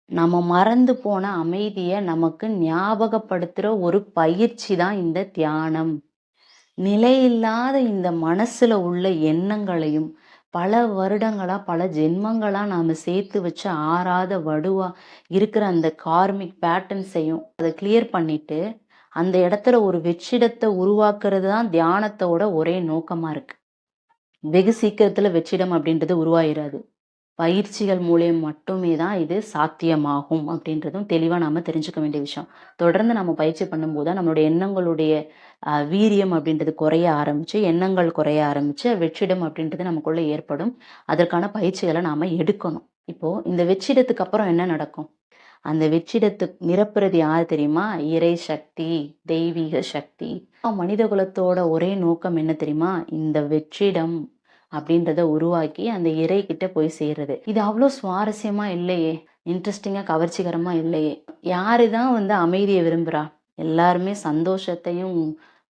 நம்ம மறந்து போன அமைதிய நமக்கு ஞாபகப்படுத்துற ஒரு பயிற்சி தான் இந்த தியானம். நிலையில்லாத இந்த மனசுல உள்ள எண்ணங்களையும், பல வருடங்களா, பல ஜென்மங்களா நாம சேர்த்து வச்ச ஆறாத வடுவா இருக்கிற அந்த கார்மிக் பேட்டர்ன்ஸையும் அத கிளியர் பண்ணிட்டு, அந்த இடத்துல ஒரு வெற்றிடத்த உருவாக்குறது தான் தியானத்தோட ஒரே நோக்கமா இருக்கு. வெகு சீக்கிரத்துல வெற்றிடம் அப்படின்றது உருவாயிராது. பயிற்சிகள் மூலியம் மட்டுமே தான் இது சாத்தியமாகும் அப்படின்றதும் தெளிவா நாம தெரிஞ்சுக்க வேண்டிய விஷயம். தொடர்ந்து நம்ம பயிற்சி பண்ணும்போது தான் நம்மளுடைய எண்ணங்களுடைய வீரியம் அப்படின்றது குறைய ஆரம்பிச்சு, எண்ணங்கள் குறைய ஆரம்பிச்சு, வெற்றிடம் அப்படின்றது நமக்குள்ள ஏற்படும். அதற்கான பயிற்சிகள நாம எடுக்கணும். இப்போ இந்த வெற்றிடத்துக்கு அப்புறம் என்ன நடக்கும்? அந்த வெற்றிடத்தை நிரப்புறது யார் தெரியுமா? இறை சக்தி, தெய்வீக சக்தி. மனித குலத்தோட ஒரே நோக்கம் என்ன தெரியுமா? இந்த வெற்றிடம் அப்படின்றத உருவாக்கி அந்த இறை கிட்ட போய் சேர்றது. இது அவ்வளோ சுவாரஸ்யமா இல்லையே! இன்ட்ரெஸ்டிங்கா, கவர்ச்சிகரமா இல்லையே! யாருதான் அமைதிய விரும்புறா? எல்லாருமே சந்தோஷத்தையும்,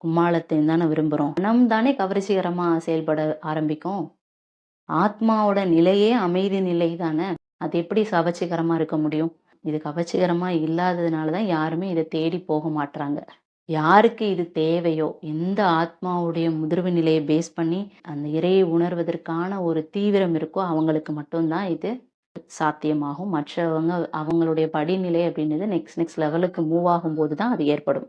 கும்மாளத்தையும் தானே விரும்புறோம். மனம் தானே கவர்ச்சிகரமா செயல்பட ஆரம்பிக்கும். ஆத்மாவோட நிலையே அமைதி நிலை தானே! அது எப்படி கவர்ச்சிகரமா இருக்க முடியும்? இது கவர்ச்சிகரமா இல்லாததுனால தான் யாருமே இத தேடி போக மாட்றாங்க. யாருக்கு இது தேவையோ, எந்த ஆத்மாவுடைய முதிர்வு நிலையை பேஸ் பண்ணி அந்த இறையை உணர்வதற்கான ஒரு தீவிரம் இருக்கோ, அவங்களுக்கு மட்டும் தான் இது சாத்தியமாகும். மற்றவங்க அவங்களுடைய படிநிலை அப்படின்றது நெக்ஸ்ட் நெக்ஸ்ட் லெவலுக்கு மூவ் ஆகும்போது தான் அது ஏற்படும்.